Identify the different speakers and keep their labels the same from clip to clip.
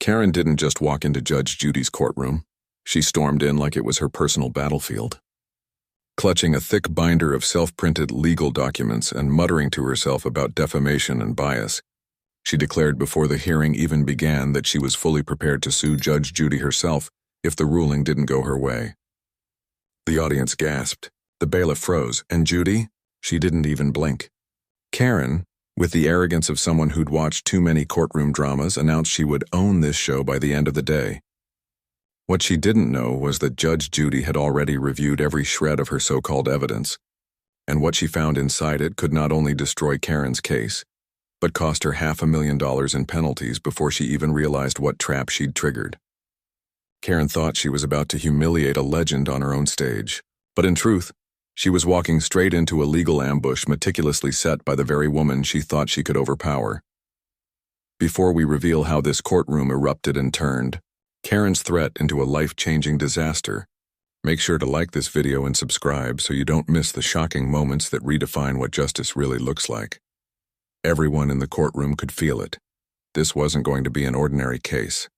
Speaker 1: Karen didn't just walk into Judge Judy's courtroom. She stormed in like it was her personal battlefield. Clutching a thick binder of self-printed legal documents and muttering to herself about defamation and bias, she declared before the hearing even began that she was fully prepared to sue Judge Judy herself if the ruling didn't go her way. The audience gasped, the bailiff froze, and Judy? She didn't even blink. Karen, with the arrogance of someone who'd watched too many courtroom dramas, announced she would own this show by the end of the day. What she didn't know was that Judge Judy had already reviewed every shred of her so-called evidence, and what she found inside it could not only destroy Karen's case, but cost her $500,000 in penalties before she even realized what trap she'd triggered. Karen thought she was about to humiliate a legend on her own stage, but in truth, she was walking straight into a legal ambush meticulously set by the very woman she thought she could overpower. Before we reveal how this courtroom erupted and turned Karen's threat into a life-changing disaster, make sure to like this video and subscribe so you don't miss the shocking moments that redefine what justice really looks like. Everyone in the courtroom could feel it. This wasn't going to be an ordinary case.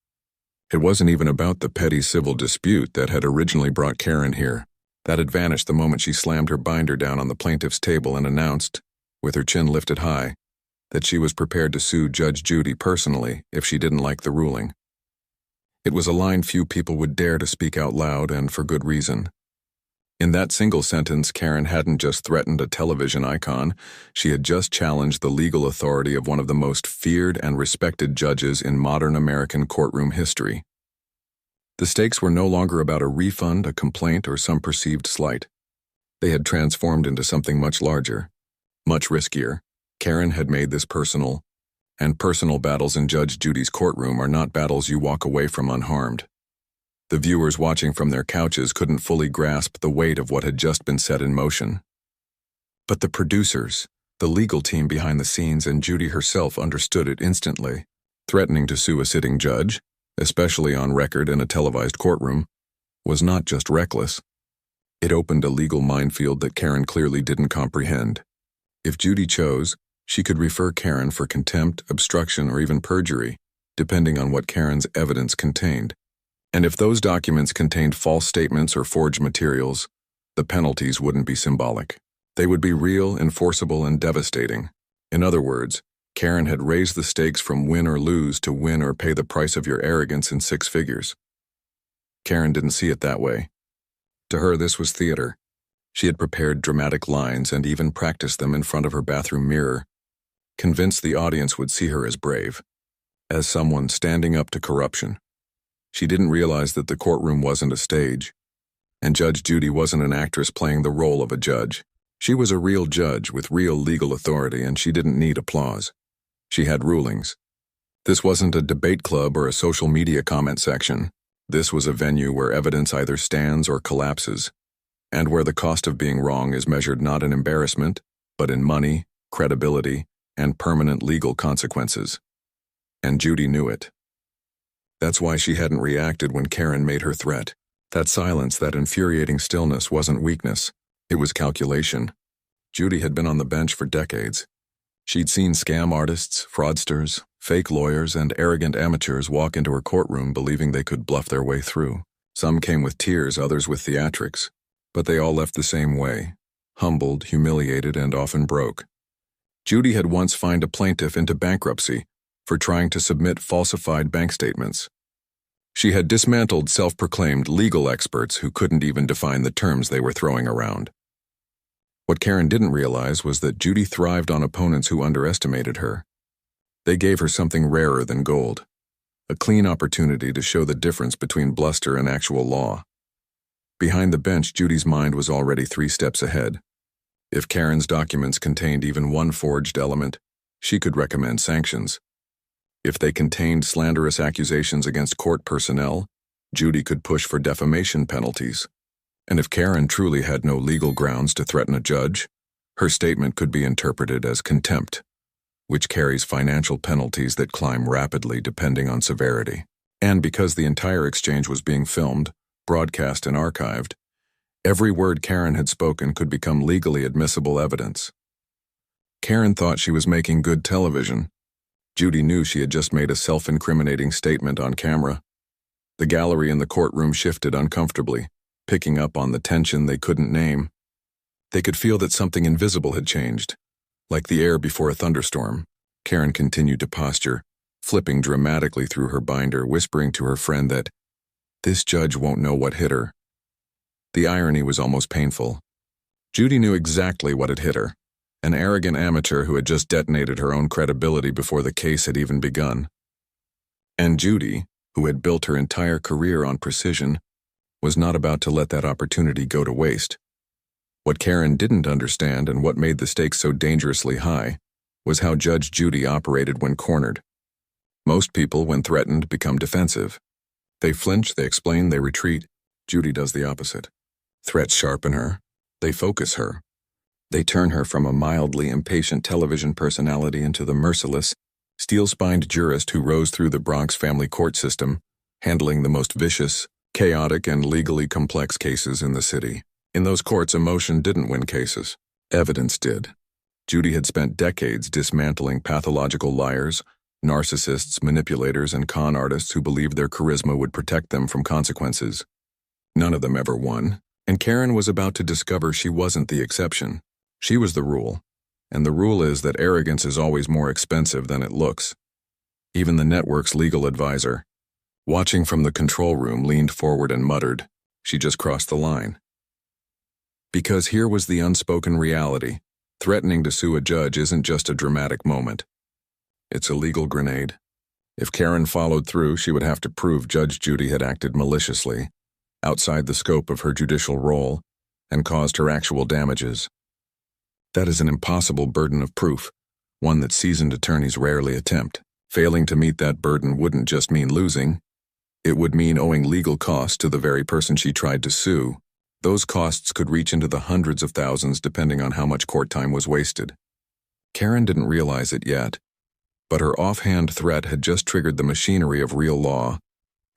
Speaker 1: It wasn't even about the petty civil dispute that had originally brought Karen here. That had vanished the moment she slammed her binder down on the plaintiff's table and announced, with her chin lifted high, that she was prepared to sue Judge Judy personally if she didn't like the ruling. It was a line few people would dare to speak out loud, and for good reason. In that single sentence, Karen hadn't just threatened a television icon, she had just challenged the legal authority of one of the most feared and respected judges in modern American courtroom history. The stakes were no longer about a refund, a complaint, or some perceived slight. They had transformed into something much larger, much riskier. Karen had made this personal, and personal battles in Judge Judy's courtroom are not battles you walk away from unharmed. The viewers watching from their couches couldn't fully grasp the weight of what had just been set in motion. But the producers, the legal team behind the scenes, and Judy herself understood it instantly. Threatening to sue a sitting judge, especially on record in a televised courtroom, was not just reckless. It opened a legal minefield that Karen clearly didn't comprehend. If Judy chose, she could refer Karen for contempt, obstruction, or even perjury, depending on what Karen's evidence contained. And if those documents contained false statements or forged materials, the penalties wouldn't be symbolic. They would be real, enforceable, and devastating. In other words, Karen had raised the stakes from win or lose to win or pay the price of your arrogance in 6 figures. Karen didn't see it that way. To her, this was theater. She had prepared dramatic lines and even practiced them in front of her bathroom mirror, convinced the audience would see her as brave, as someone standing up to corruption. She didn't realize that the courtroom wasn't a stage, and Judge Judy wasn't an actress playing the role of a judge. She was a real judge with real legal authority, and she didn't need applause. She had rulings. This wasn't a debate club or a social media comment section. This was a venue where evidence either stands or collapses, and where the cost of being wrong is measured not in embarrassment, but in money, credibility, and permanent legal consequences. And Judy knew it. That's why she hadn't reacted when Karen made her threat. That silence, that infuriating stillness, wasn't weakness. It was calculation. Judy had been on the bench for decades. She'd seen scam artists, fraudsters, fake lawyers, and arrogant amateurs walk into her courtroom believing they could bluff their way through. Some came with tears, others with theatrics, but they all left the same way, humbled, humiliated, and often broke. Judy had once fined a plaintiff into bankruptcy for trying to submit falsified bank statements. She had dismantled self-proclaimed legal experts who couldn't even define the terms they were throwing around. What Karen didn't realize was that Judy thrived on opponents who underestimated her. They gave her something rarer than gold, a clean opportunity to show the difference between bluster and actual law. Behind the bench, Judy's mind was already 3 steps ahead. If Karen's documents contained even one forged element, she could recommend sanctions. If they contained slanderous accusations against court personnel, Judy could push for defamation penalties. And if Karen truly had no legal grounds to threaten a judge, her statement could be interpreted as contempt, which carries financial penalties that climb rapidly depending on severity. And because the entire exchange was being filmed, broadcast, and archived, every word Karen had spoken could become legally admissible evidence. Karen thought she was making good television, Judy knew she had just made a self-incriminating statement on camera. The gallery in the courtroom shifted uncomfortably, picking up on the tension they couldn't name. They could feel that something invisible had changed. Like the air before a thunderstorm, Karen continued to posture, flipping dramatically through her binder, whispering to her friend that this judge won't know what hit her. The irony was almost painful. Judy knew exactly what had hit her, an arrogant amateur who had just detonated her own credibility before the case had even begun. And Judy, who had built her entire career on precision, was not about to let that opportunity go to waste. What Karen didn't understand, and what made the stakes so dangerously high, was how Judge Judy operated when cornered. Most people, when threatened, become defensive. They flinch, they explain, they retreat. Judy does the opposite. Threats sharpen her. They focus her. They turn her from a mildly impatient television personality into the merciless, steel-spined jurist who rose through the Bronx family court system, handling the most vicious, chaotic, and legally complex cases in the city. In those courts, emotion didn't win cases. Evidence did. Judy had spent decades dismantling pathological liars, narcissists, manipulators, and con artists who believed their charisma would protect them from consequences. None of them ever won, and Karen was about to discover she wasn't the exception. She was the rule, and the rule is that arrogance is always more expensive than it looks. Even the network's legal advisor, watching from the control room, leaned forward and muttered, "She just crossed the line." Because here was the unspoken reality. Threatening to sue a judge isn't just a dramatic moment. It's a legal grenade. If Karen followed through, she would have to prove Judge Judy had acted maliciously, outside the scope of her judicial role, and caused her actual damages. That is an impossible burden of proof, one that seasoned attorneys rarely attempt. Failing to meet that burden wouldn't just mean losing. It would mean owing legal costs to the very person she tried to sue. Those costs could reach into the hundreds of thousands depending on how much court time was wasted. Karen didn't realize it yet, but her offhand threat had just triggered the machinery of real law,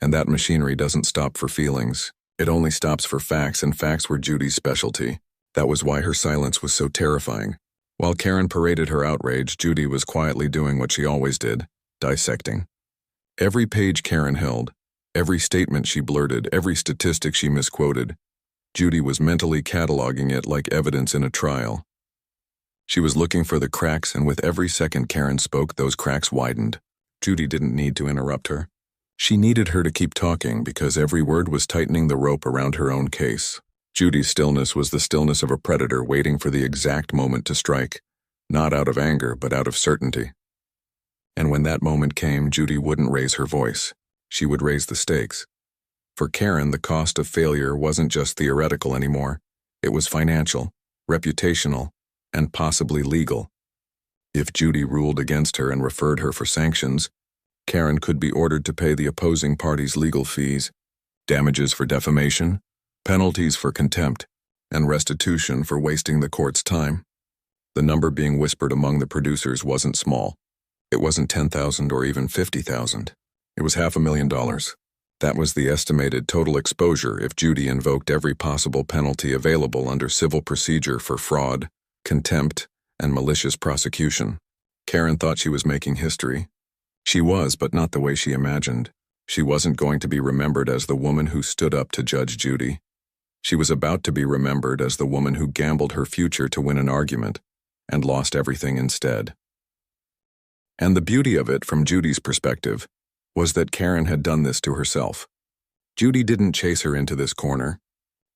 Speaker 1: and that machinery doesn't stop for feelings. It only stops for facts, and facts were Judy's specialty. That was why her silence was so terrifying. While Karen paraded her outrage, Judy was quietly doing what she always did, dissecting. Every page Karen held, every statement she blurted, every statistic she misquoted, Judy was mentally cataloging it like evidence in a trial. She was looking for the cracks, and with every second Karen spoke, those cracks widened. Judy didn't need to interrupt her. She needed her to keep talking because every word was tightening the rope around her own case. Judy's stillness was the stillness of a predator waiting for the exact moment to strike, not out of anger, but out of certainty. And when that moment came, Judy wouldn't raise her voice. She would raise the stakes. For Karen, the cost of failure wasn't just theoretical anymore. It was financial, reputational, and possibly legal. If Judy ruled against her and referred her for sanctions, Karen could be ordered to pay the opposing party's legal fees, damages for defamation, penalties for contempt, and restitution for wasting the court's time. The number being whispered among the producers wasn't small. It wasn't $10,000 or even $50,000. It was $500,000. That was the estimated total exposure if Judy invoked every possible penalty available under civil procedure for fraud, contempt, and malicious prosecution. Karen thought she was making history. She was, but not the way she imagined. She wasn't going to be remembered as the woman who stood up to Judge Judy. She was about to be remembered as the woman who gambled her future to win an argument and lost everything instead. And the beauty of it, from Judy's perspective, was that Karen had done this to herself. Judy didn't chase her into this corner.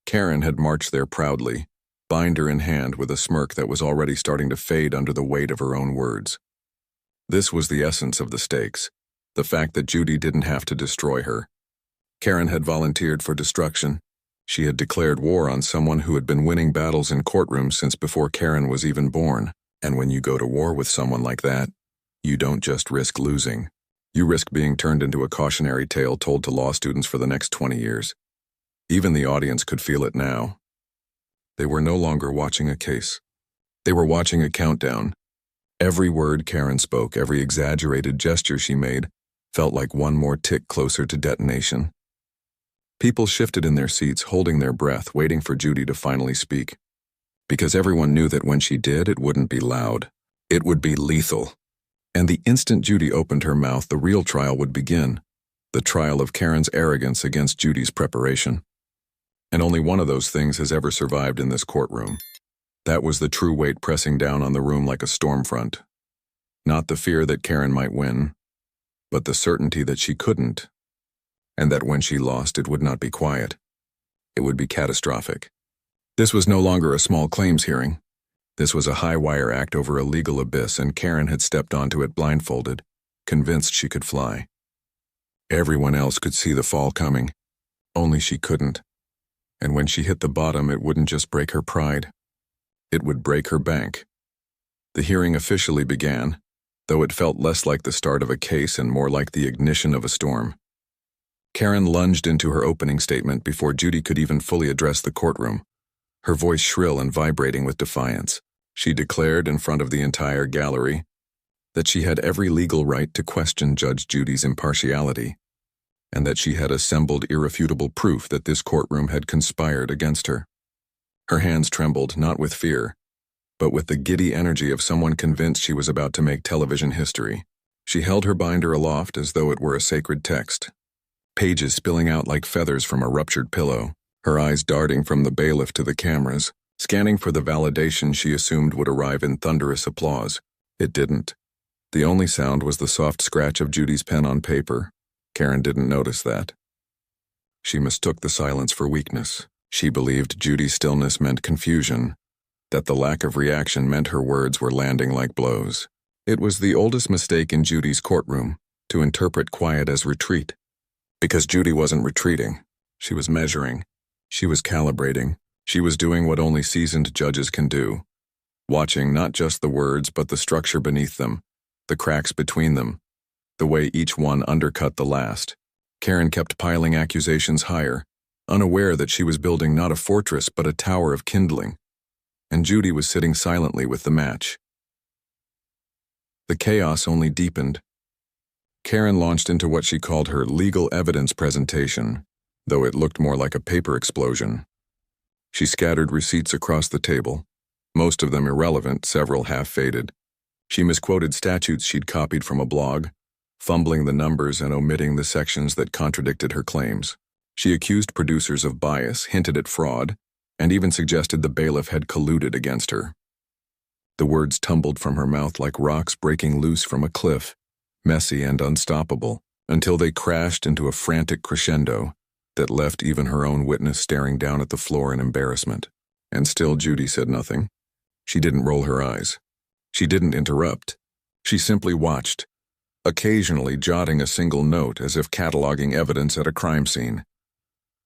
Speaker 1: Karen had marched there proudly, binder in hand, with a smirk that was already starting to fade under the weight of her own words. This was the essence of the stakes, the fact that Judy didn't have to destroy her. Karen had volunteered for destruction. She had declared war on someone who had been winning battles in courtrooms since before Karen was even born. And when you go to war with someone like that, you don't just risk losing. You risk being turned into a cautionary tale told to law students for the next 20 years. Even the audience could feel it now. They were no longer watching a case. They were watching a countdown. Every word Karen spoke, every exaggerated gesture she made, felt like one more tick closer to detonation. People shifted in their seats, holding their breath, waiting for Judy to finally speak. Because everyone knew that when she did, it wouldn't be loud. It would be lethal. And the instant Judy opened her mouth, the real trial would begin. The trial of Karen's arrogance against Judy's preparation. And only one of those things has ever survived in this courtroom. That was the true weight pressing down on the room like a storm front. Not the fear that Karen might win, but the certainty that she couldn't, and that when she lost it would not be quiet. It would be catastrophic. This was no longer a small claims hearing. This was a high-wire act over a legal abyss, and Karen had stepped onto it blindfolded, convinced she could fly. Everyone else could see the fall coming. Only she couldn't. And when she hit the bottom, it wouldn't just break her pride. It would break her bank. The hearing officially began, though it felt less like the start of a case and more like the ignition of a storm. Karen lunged into her opening statement before Judy could even fully address the courtroom, her voice shrill and vibrating with defiance. She declared in front of the entire gallery that she had every legal right to question Judge Judy's impartiality, and that she had assembled irrefutable proof that this courtroom had conspired against her. Her hands trembled, not with fear, but with the giddy energy of someone convinced she was about to make television history. She held her binder aloft as though it were a sacred text, pages spilling out like feathers from a ruptured pillow, her eyes darting from the bailiff to the cameras, scanning for the validation she assumed would arrive in thunderous applause. It didn't. The only sound was the soft scratch of Judy's pen on paper. Karen didn't notice that. She mistook the silence for weakness. She believed Judy's stillness meant confusion, that the lack of reaction meant her words were landing like blows. It was the oldest mistake in Judy's courtroom, to interpret quiet as retreat. Because Judy wasn't retreating. She was measuring. She was calibrating. She was doing what only seasoned judges can do. Watching not just the words but the structure beneath them, the cracks between them, the way each one undercut the last. Karen kept piling accusations higher, unaware that she was building not a fortress but a tower of kindling. And Judy was sitting silently with the match. The chaos only deepened. Karen launched into what she called her legal evidence presentation, though it looked more like a paper explosion. She scattered receipts across the table, most of them irrelevant, several half-faded. She misquoted statutes she'd copied from a blog, fumbling the numbers and omitting the sections that contradicted her claims. She accused producers of bias, hinted at fraud, and even suggested the bailiff had colluded against her. The words tumbled from her mouth like rocks breaking loose from a cliff, messy and unstoppable, until they crashed into a frantic crescendo that left even her own witness staring down at the floor in embarrassment. And still Judy said nothing. She didn't roll her eyes. She didn't interrupt. She simply watched, occasionally jotting a single note as if cataloging evidence at a crime scene.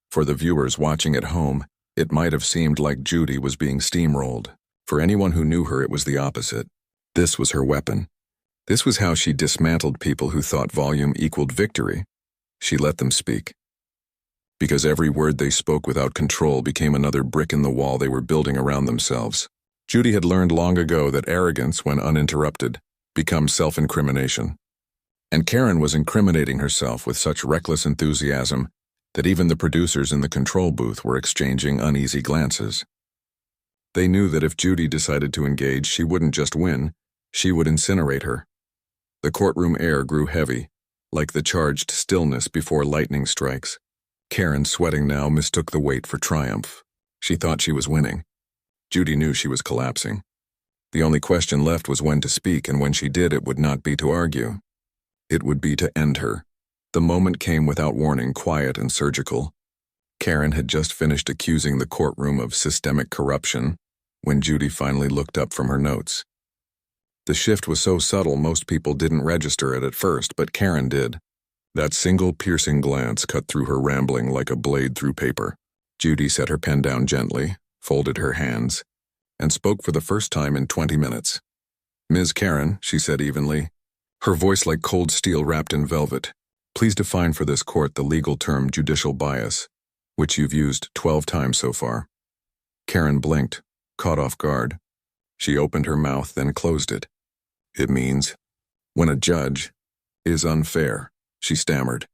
Speaker 1: For the viewers watching at home, it might have seemed like Judy was being steamrolled. For anyone who knew her, it was the opposite. This was her weapon. This was how she dismantled people who thought volume equaled victory. She let them speak. Because every word they spoke without control became another brick in the wall they were building around themselves. Judy had learned long ago that arrogance, when uninterrupted, becomes self-incrimination. And Karen was incriminating herself with such reckless enthusiasm that even the producers in the control booth were exchanging uneasy glances. They knew that if Judy decided to engage, she wouldn't just win, she would incinerate her. The courtroom air grew heavy, like the charged stillness before lightning strikes. Karen, sweating now, mistook the weight for triumph. She thought she was winning. Judy knew she was collapsing. The only question left was when to speak, and when she did, it would not be to argue. It would be to end her. The moment came without warning, quiet and surgical. Karen had just finished accusing the courtroom of systemic corruption when Judy finally looked up from her notes. The shift was so subtle most people didn't register it at first, but Karen did. That single piercing glance cut through her rambling like a blade through paper. Judy set her pen down gently, folded her hands, and spoke for the first time in 20 minutes. "Ms. Karen," she said evenly, her voice like cold steel wrapped in velvet, "please define for this court the legal term judicial bias, which you've used 12 times so far." Karen blinked, caught off guard. She opened her mouth, then closed it. "It means when a judge is unfair," she stammered.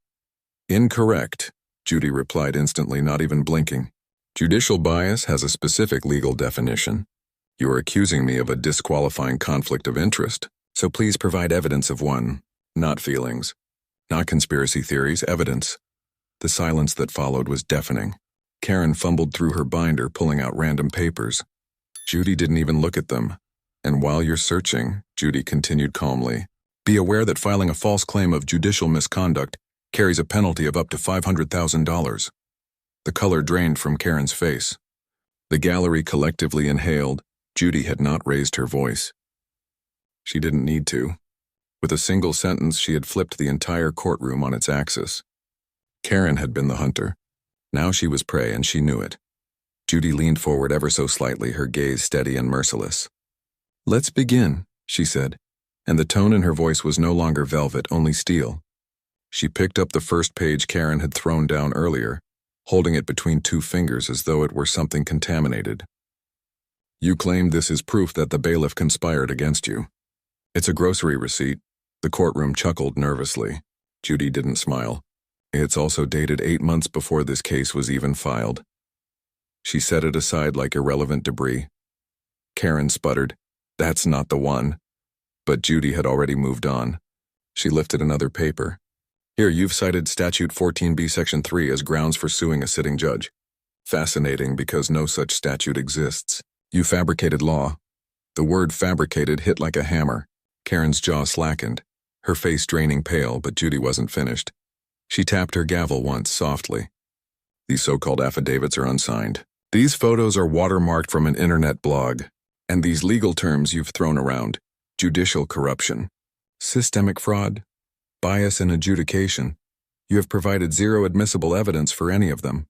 Speaker 1: "Incorrect," Judy replied instantly, not even blinking. "Judicial bias has a specific legal definition. You are accusing me of a disqualifying conflict of interest, So please provide evidence of one, not feelings. Not conspiracy theories, evidence. The silence that followed was deafening. Karen fumbled through her binder, pulling out random papers. Judy didn't even look at them. And while you're searching, Judy continued calmly, be aware that filing a false claim of judicial misconduct carries a penalty of up to $500,000. The color drained from Karen's face. The gallery collectively inhaled. Judy had not raised her voice. She didn't need to. With a single sentence, she had flipped the entire courtroom on its axis. Karen had been the hunter. Now she was prey, and she knew it. Judy leaned forward ever so slightly, her gaze steady and merciless. Let's begin, she said, and the tone in her voice was no longer velvet, only steel. She picked up the first page Karen had thrown down earlier, holding it between two fingers as though it were something contaminated. You claim this is proof that the bailiff conspired against you. It's a grocery receipt. The courtroom chuckled nervously. Judy didn't smile. It's also dated 8 months before this case was even filed. She set it aside like irrelevant debris. Karen sputtered, That's not the one. But Judy had already moved on. She lifted another paper. Here, you've cited Statute 14B Section 3 as grounds for suing a sitting judge. Fascinating, because no such statute exists. You fabricated law. The word fabricated hit like a hammer. Karen's jaw slackened, her face draining pale, but Judy wasn't finished. She tapped her gavel once, softly. These so-called affidavits are unsigned. These photos are watermarked from an internet blog. And these legal terms you've thrown around, judicial corruption, systemic fraud, bias in adjudication, you have provided zero admissible evidence for any of them.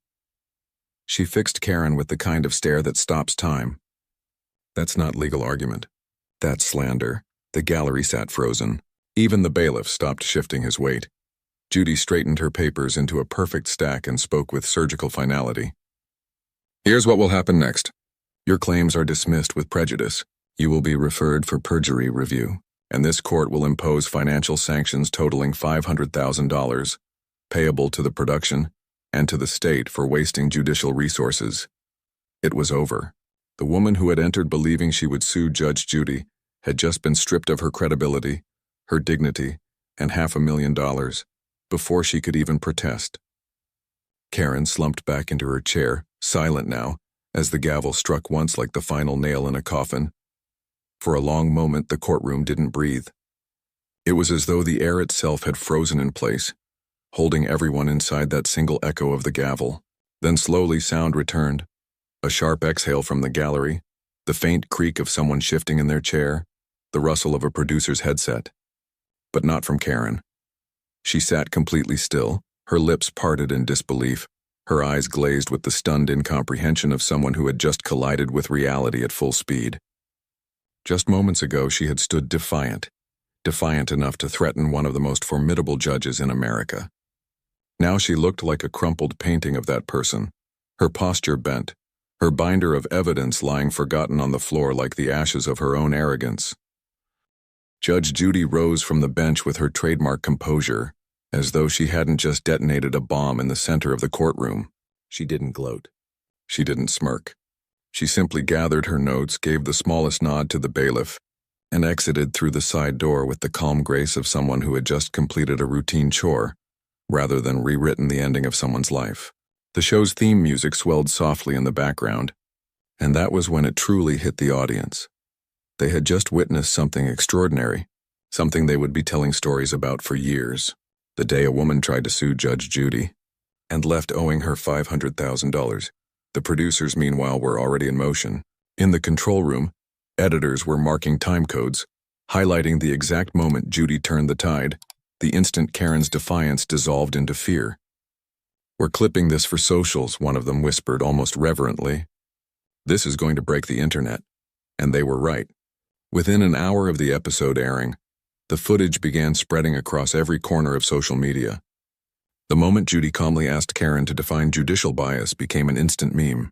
Speaker 1: She fixed Karen with the kind of stare that stops time. That's not legal argument. That's slander. The gallery sat frozen. Even the bailiff stopped shifting his weight. Judy straightened her papers into a perfect stack and spoke with surgical finality. Here's what will happen next. Your claims are dismissed with prejudice. You will be referred for perjury review, and this court will impose financial sanctions totaling $500,000, payable to the production and to the state for wasting judicial resources. It was over. The woman who had entered believing she would sue Judge Judy had just been stripped of her credibility, her dignity, and $500,000 before she could even protest. Karen slumped back into her chair, silent now, as the gavel struck once like the final nail in a coffin. For a long moment, the courtroom didn't breathe. It was as though the air itself had frozen in place, holding everyone inside that single echo of the gavel. Then slowly sound returned. A sharp exhale from the gallery, the faint creak of someone shifting in their chair, the rustle of a producer's headset. But not from Karen. She sat completely still, her lips parted in disbelief, her eyes glazed with the stunned incomprehension of someone who had just collided with reality at full speed. Just moments ago, she had stood defiant enough to threaten one of the most formidable judges in America. Now she looked like a crumpled painting of that person, her posture bent, her binder of evidence lying forgotten on the floor like the ashes of her own arrogance. Judge Judy rose from the bench with her trademark composure, as though she hadn't just detonated a bomb in the center of the courtroom. She didn't gloat. She didn't smirk. She simply gathered her notes, gave the smallest nod to the bailiff, and exited through the side door with the calm grace of someone who had just completed a routine chore, rather than rewritten the ending of someone's life. The show's theme music swelled softly in the background, and that was when it truly hit the audience. They had just witnessed something extraordinary, something they would be telling stories about for years. The day a woman tried to sue Judge Judy and left owing her $500,000. The producers, meanwhile, were already in motion. In the control room, editors were marking time codes, highlighting the exact moment Judy turned the tide, the instant Karen's defiance dissolved into fear. We're clipping this for socials, one of them whispered almost reverently. This is going to break the internet. And they were right. Within an hour of the episode airing, the footage began spreading across every corner of social media. The moment Judy calmly asked Karen to define judicial bias became an instant meme.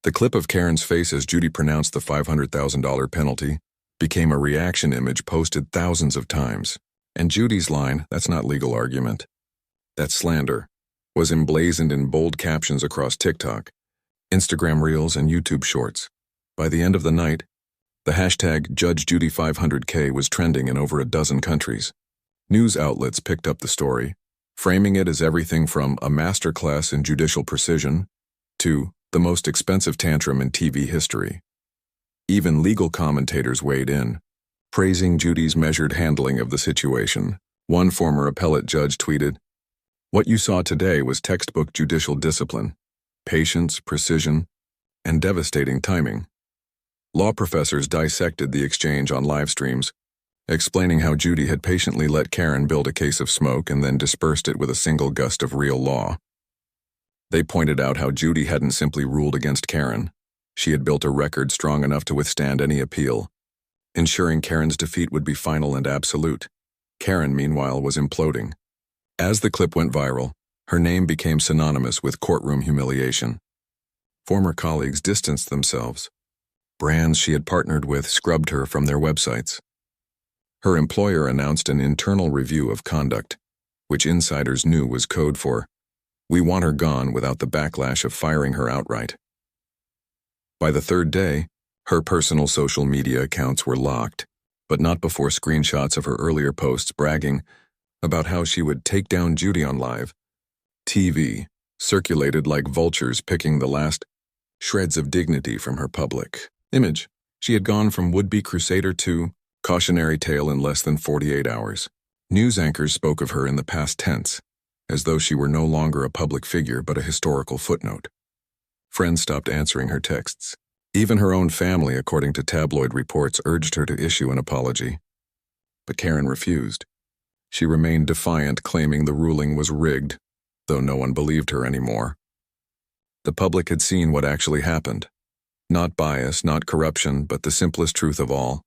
Speaker 1: The clip of Karen's face as Judy pronounced the $500,000 penalty became a reaction image posted thousands of times. And Judy's line, "That's not legal argument. That's slander," was emblazoned in bold captions across TikTok, Instagram Reels, and YouTube Shorts. By the end of the night, The hashtag Judge Judy 500K was trending in over a dozen countries. News outlets picked up the story, framing it as everything from a masterclass in judicial precision to the most expensive tantrum in TV history. Even legal commentators weighed in, praising Judy's measured handling of the situation. One former appellate judge tweeted, "What you saw today was textbook judicial discipline, patience, precision, and devastating timing." Law professors dissected the exchange on live streams, explaining how Judy had patiently let Karen build a case of smoke and then dispersed it with a single gust of real law. They pointed out how Judy hadn't simply ruled against Karen. She had built a record strong enough to withstand any appeal, ensuring Karen's defeat would be final and absolute. Karen, meanwhile, was imploding. As the clip went viral, her name became synonymous with courtroom humiliation. Former colleagues distanced themselves. Brands she had partnered with scrubbed her from their websites. Her employer announced an internal review of conduct, which insiders knew was code for, "We want her gone," without the backlash of firing her outright. By the third day, her personal social media accounts were locked, but not before screenshots of her earlier posts bragging about how she would take down Judy on live TV circulated like vultures picking the last shreds of dignity from her public image. She had gone from would-be crusader to cautionary tale in less than 48 hours. News anchors spoke of her in the past tense, as though she were no longer a public figure but a historical footnote. Friends stopped answering her texts. Even her own family, according to tabloid reports, urged her to issue an apology. But Karen refused. She remained defiant, claiming the ruling was rigged, though no one believed her anymore. The public had seen what actually happened. Not bias, not corruption, but the simplest truth of all.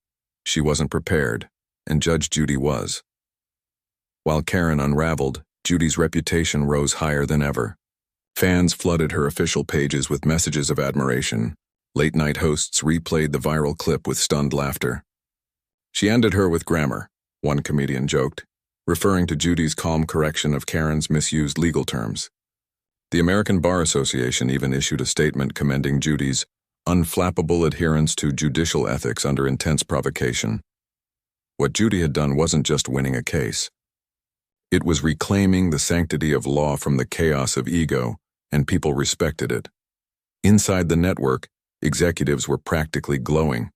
Speaker 1: She wasn't prepared, and Judge Judy was. While Karen unraveled, Judy's reputation rose higher than ever. Fans flooded her official pages with messages of admiration. Late-night hosts replayed the viral clip with stunned laughter. "She ended her with grammar," one comedian joked, referring to Judy's calm correction of Karen's misused legal terms. The American Bar Association even issued a statement commending Judy's unflappable adherence to judicial ethics under intense provocation. What Judy had done wasn't just winning a case. It was reclaiming the sanctity of law from the chaos of ego, and people respected it. Inside the network, executives were practically glowing.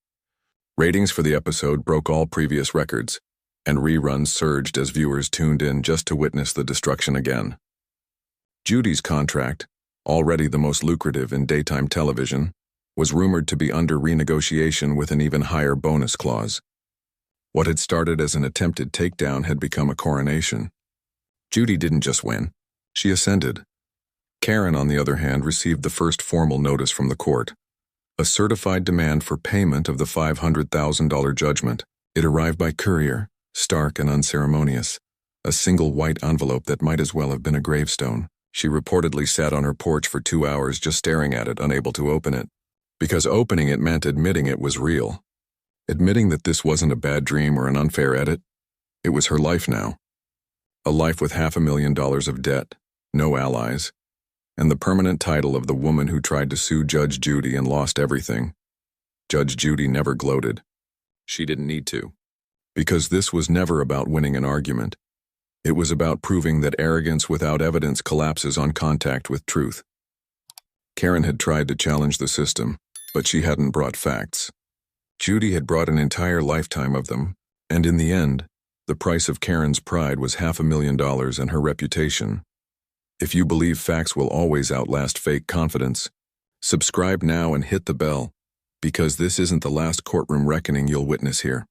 Speaker 1: Ratings for the episode broke all previous records, and reruns surged as viewers tuned in just to witness the destruction again. Judy's contract, already the most lucrative in daytime television, was rumored to be under renegotiation with an even higher bonus clause. What had started as an attempted takedown had become a coronation. Judy didn't just win, she ascended. Karen, on the other hand, received the first formal notice from the court, a certified demand for payment of the $500,000 judgment. It arrived by courier, stark and unceremonious, a single white envelope that might as well have been a gravestone. She reportedly sat on her porch for 2 hours just staring at it, unable to open it. Because opening it meant admitting it was real. Admitting that this wasn't a bad dream or an unfair edit. It was her life now. A life with $500,000 of debt, no allies, and the permanent title of the woman who tried to sue Judge Judy and lost everything. Judge Judy never gloated. She didn't need to. Because this was never about winning an argument. It was about proving that arrogance without evidence collapses on contact with truth. Karen had tried to challenge the system, but she hadn't brought facts. Judy had brought an entire lifetime of them, and in the end, the price of Karen's pride was $500,000 and her reputation. If you believe facts will always outlast fake confidence, subscribe now and hit the bell, because this isn't the last courtroom reckoning you'll witness here.